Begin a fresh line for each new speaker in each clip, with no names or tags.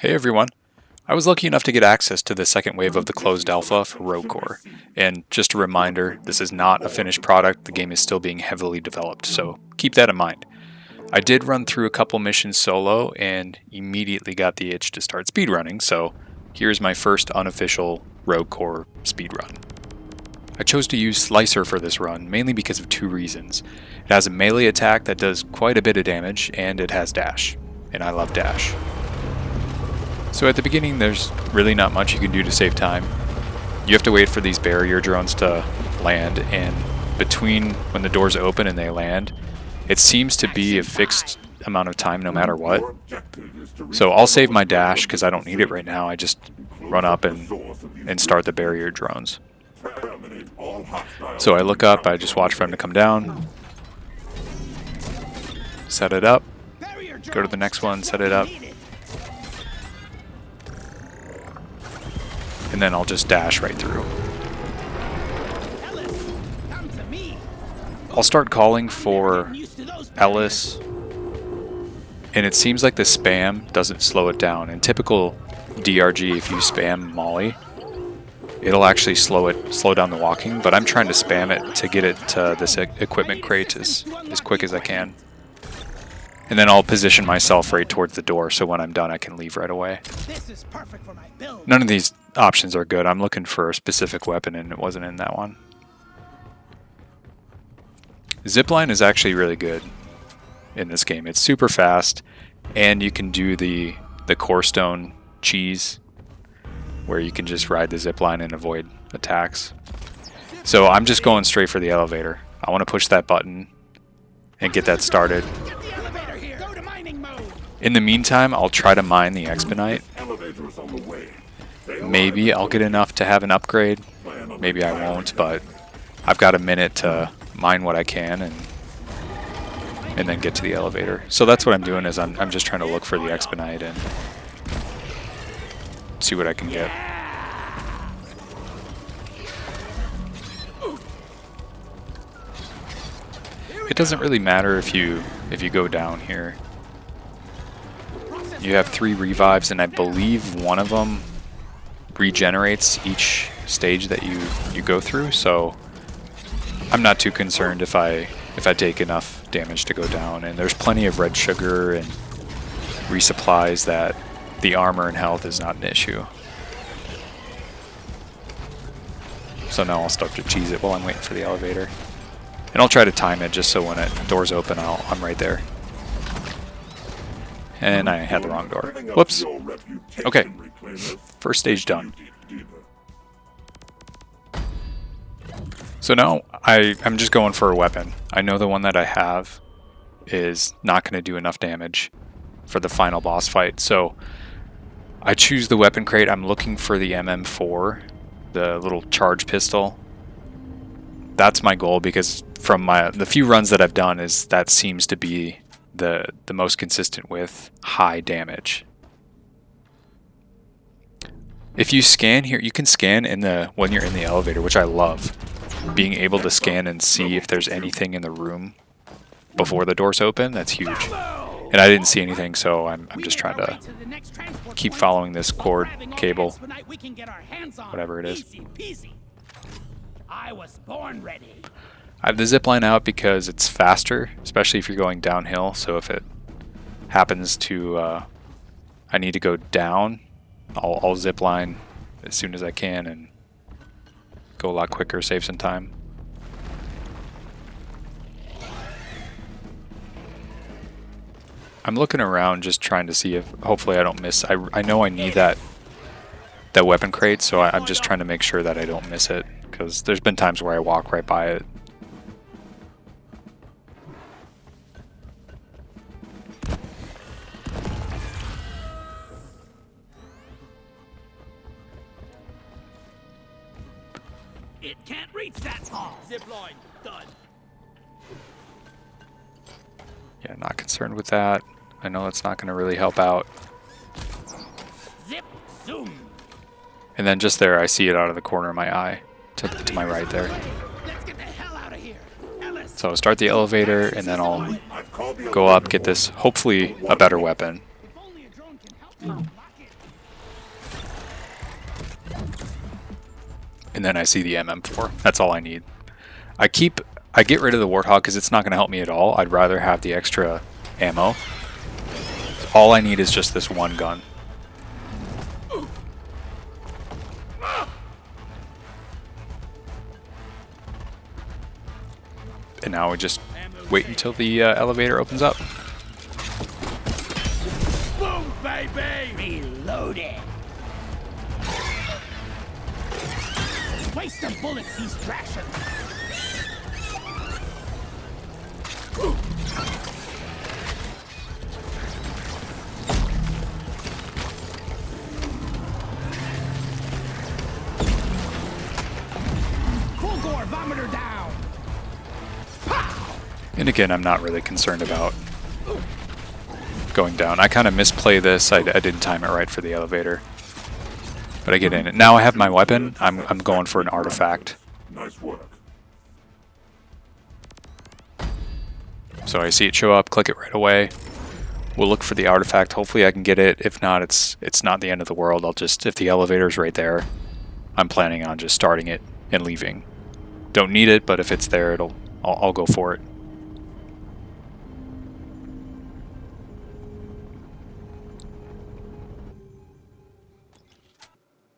Hey everyone! I was lucky enough to get access to the second wave of the closed alpha for Rogue Core, and just a reminder, this is not a finished product, the game is still being heavily developed, so keep that in mind. I did run through a couple missions solo and immediately got the itch to start speedrunning, so here's my first unofficial Rogue Core speedrun. I chose to use Slicer for this run, mainly because of two reasons. It has a melee attack that does quite a bit of damage, and it has dash, and I love dash. So at the beginning there's really not much you can do to save time. You have to wait for these barrier drones to land, and between when the doors open and they land, it seems to be a fixed amount of time no matter what. So I'll save my dash because I don't need it right now. I just run up and start the barrier drones. So I look up, I just watch for them to come down, set it up, go to the next one, set it up, and then I'll just dash right through. I'll start calling for Ellis, and it seems like the spam doesn't slow it down. In typical DRG, if you spam Molly, it'll actually slow down the walking, but I'm trying to spam it to get it to this equipment crate as quick as I can. And then I'll position myself right towards the door, so when I'm done I can leave right away. None of these options are good. I'm looking for a specific weapon and it wasn't in that one. Zipline is actually really good in this game. It's super fast, and you can do the core stone cheese, where you can just ride the zipline and avoid attacks. So I'm just going straight for the elevator. I want to push that button and get that started. In the meantime, I'll try to mine the Expedite. Maybe I'll get enough to have an upgrade. Maybe I won't, but I've got a minute to mine what I can and then get to the elevator. So that's what I'm doing, is I'm just trying to look for the Expedite and see what I can get. It doesn't really matter if you go down here. You have 3 revives, and I believe one of them regenerates each stage that you go through, so I'm not too concerned if I take enough damage to go down. And there's plenty of red sugar and resupplies that the armor and health is not an issue. So now I'll start to cheese it while I'm waiting for the elevator. And I'll try to time it just so when doors open, I'm right there. And I had the wrong door. Whoops. Okay. First stage done. So now I'm just going for a weapon. I know the one that I have is not going to do enough damage for the final boss fight. So I choose the weapon crate. I'm looking for the MM4, the little charge pistol. That's my goal, because from the few runs that I've done, that seems to be the most consistent with high damage. If you scan here, you can scan when you're in the elevator, which I love. Being able to scan and see if there's anything in the room before the doors open, that's huge. And I didn't see anything, so I'm just trying to keep following this cord cable, whatever it is.
I was born ready.
I have the zipline out because it's faster, especially if you're going downhill. So if it happens to, I need to go down, I'll zipline as soon as I can and go a lot quicker, save some time. I'm looking around just trying to see if, hopefully I don't miss. I know I need that weapon crate, so I'm just trying to make sure that I don't miss it, because there's been times where I walk right by it.
It can't reach that far. Zipline done.
Yeah, not concerned with that. I know it's not going to really help out.
Zip zoom.
And then just there, I see it out of the corner of my eye, to my right there.
Let's get the hell out of here.
So I'll start the elevator, and then I'll go up, get this, hopefully a better weapon. and then I see the MM4. That's all I need. I get rid of the Warthog because it's not going to help me at all. I'd rather have the extra ammo. All I need is just this one gun. And now we just wait until the elevator opens up.
Boom, baby! Reloaded. Waste the bullets, these fractions. Full gore, vomiter down.
And again, I'm not really concerned about going down. I kind of misplay this. I didn't time it right for the elevator. But I get in it. Now I have my weapon. I'm going for an artifact.
Nice work.
So I see it show up, click it right away. We'll look for the artifact. Hopefully I can get it. If not, it's not the end of the world. If the elevator's right there, I'm planning on just starting it and leaving. Don't need it, but if it's there, I'll go for it.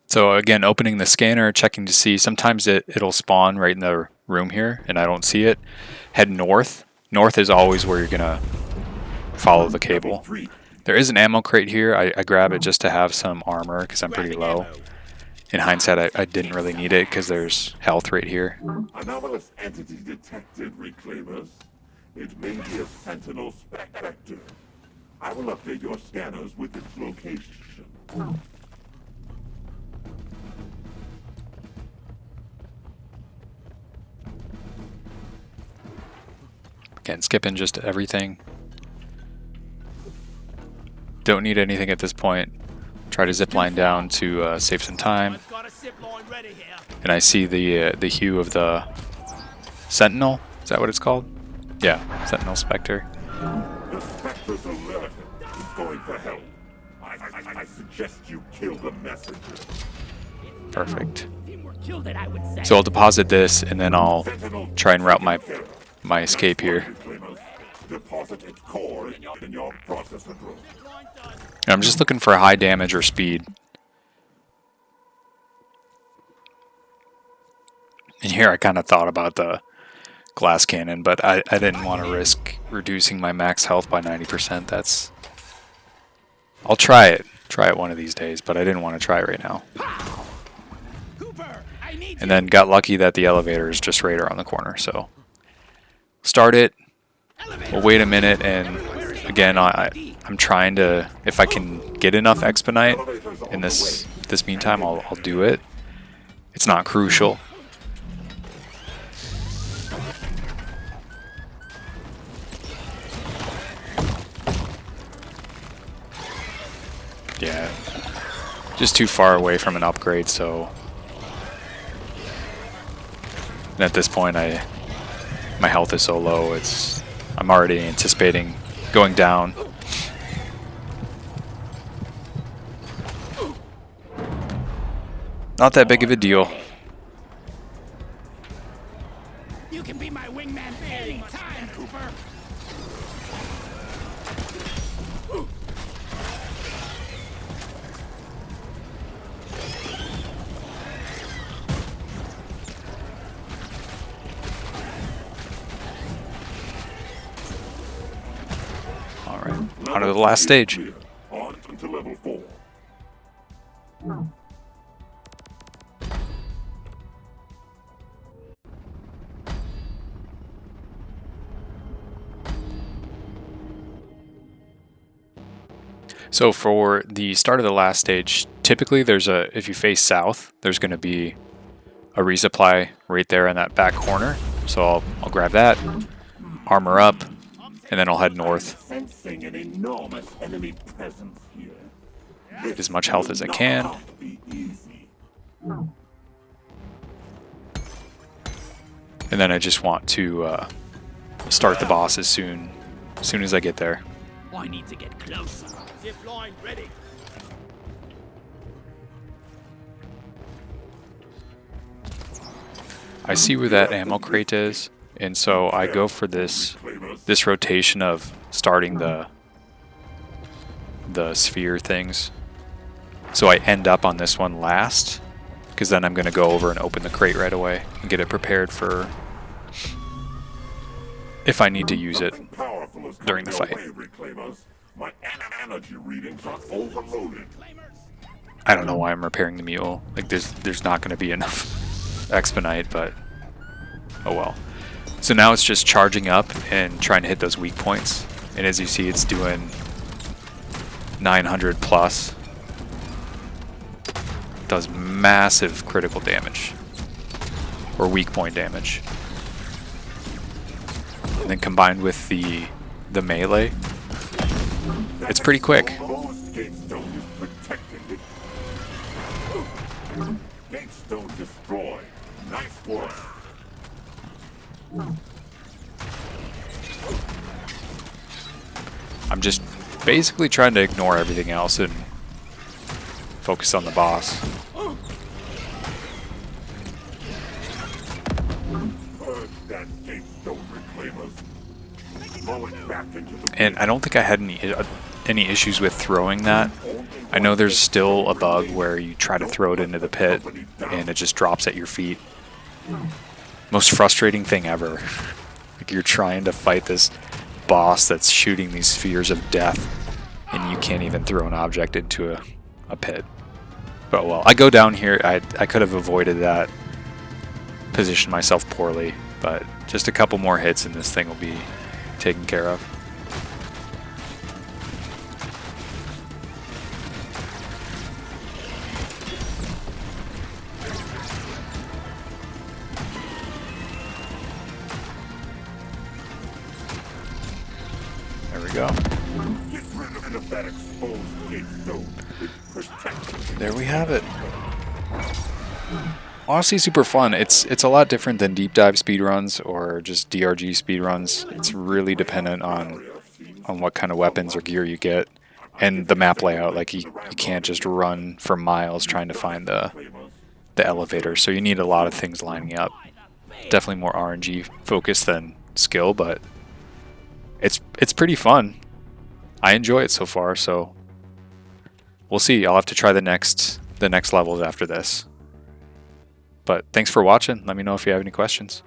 So again, opening the scanner, checking to see. Sometimes it'll spawn right in the room here, and I don't see it. Head north. North is always where you're gonna follow the cable. There is an ammo crate here. I grab it just to have some armor because I'm pretty low. In hindsight, I didn't really need it because there's health right here.
Anomalous entity detected, reclaimers. It may be a sentinel spectre. I will update your scanners with its location.
Again, skipping just everything. Don't need anything at this point. Try to zip line down to save some time.
I've got a zip line ready here.
And I see the hue of the sentinel. Is that what it's called? Yeah, sentinel spectre.
The spectre's alert. He's going for help. I suggest you kill the messenger.
Perfect.
Teamwork killed it, I would say.
So I'll deposit this, and then I'll try and route my escape here.
Reclaimers. Deposit its core in your processor room.
And I'm just looking for high damage or speed. And here I kind of thought about the glass cannon, but I didn't want to risk reducing my max health by 90%. I'll try it. Try it one of these days, but I didn't want to try it right now.
Cooper, I need
And then got lucky that the elevator is just right around the corner, so start it. We'll wait a minute, and again, I'm trying to, if I can get enough expedite in this meantime, I'll do it. It's not crucial. Yeah, just too far away from an upgrade, so. And at this point, my health is so low, I'm already anticipating going down. Not that big of a deal.
You can be my wingman any time, Cooper.
Alright, on to the last stage.
On to level 4.
So for the start of the last stage, typically if you face south, there's going to be a resupply right there in that back corner. So I'll grab that, armor up, and then I'll head north.
Sensing an enormous enemy presence here.
Get as much health as I can.
Be easy.
And then I just want to start the boss as soon as I get there.
I need to get closer. Zip line ready.
I see where that ammo crate is, and so I go for this rotation of starting the sphere things. So I end up on this one last, because then I'm going to go over and open the crate right away and get it prepared for if I need to use it during the fight.
My energy readings are overloaded.
I don't know why I'm repairing the mule. Like there's not going to be enough Expedite, but oh well. So now it's just charging up and trying to hit those weak points. And as you see, it's doing 900 plus. Does massive critical damage or weak point damage. And then combined with the melee, it's pretty quick.
Gatestone destroyed. Nice work.
I'm just basically trying to ignore everything else and focus on the boss. And I don't think I had any issues with throwing that. I know there's still a bug where you try to throw it into the pit and it just drops at your feet. Most frustrating thing ever. Like you're trying to fight this boss that's shooting these spheres of death and you can't even throw an object into a pit. But well, I go down here. I could have avoided that, positioned myself poorly, but just a couple more hits and this thing will be taken care of. There we go. There we have it. Honestly, super fun. It's a lot different than deep dive speedruns or just DRG speedruns. It's really dependent on what kind of weapons or gear you get and the map layout. Like you can't just run for miles trying to find the elevator. So you need a lot of things lining up. Definitely more RNG focused than skill, but it's pretty fun. I enjoy it so far, so we'll see. I'll have to try the next levels after this. But thanks for watching. Let me know if you have any questions.